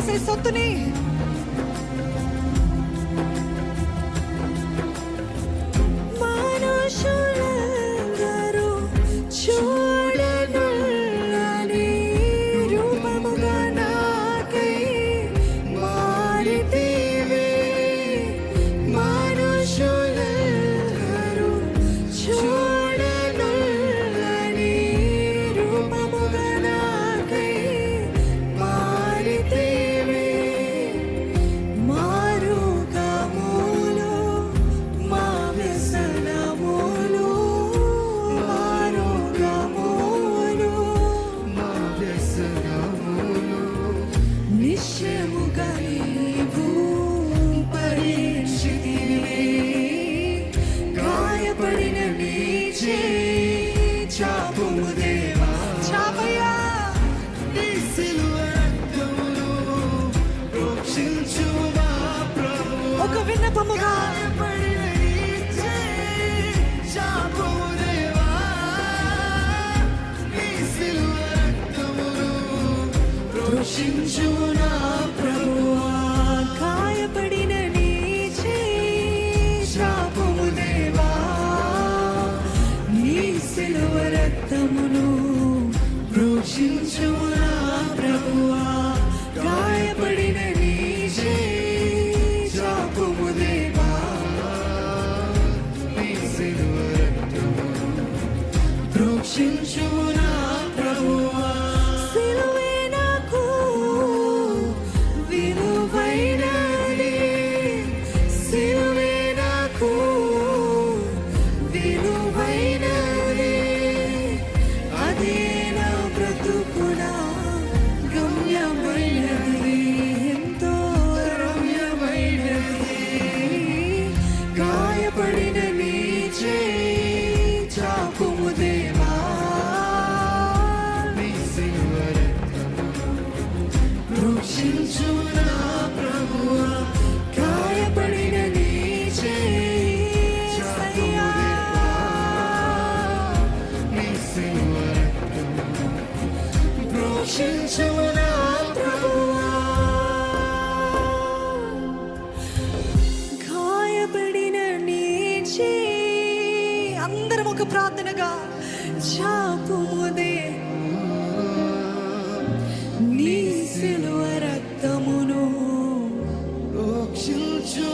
చేసే సొత్తుని ఒక విన్నపముగా రక్షించునా ప్రభువా, గాయపడిన నీ శాపము దేవా, నీ సిలువ రక్తమును రక్షించునా ప్రభువా, గాయపడిన నీ శాపము దేవా, నీ సిలువ రక్తమును రక్షించునా ప్రభువా. గాయపడిన నీ శాపము దేవా, నీ సిలువ రక్తమును రక్షించునా ప్రభువా, గాయపడిన నీ శాపము దేవా, నీ సిలువ రక్తమును రక్షించునా ప్రభువా. అందరం ఒక ప్రార్థనగా శాపముదే నీ సిలువ రక్తమును రక్షించు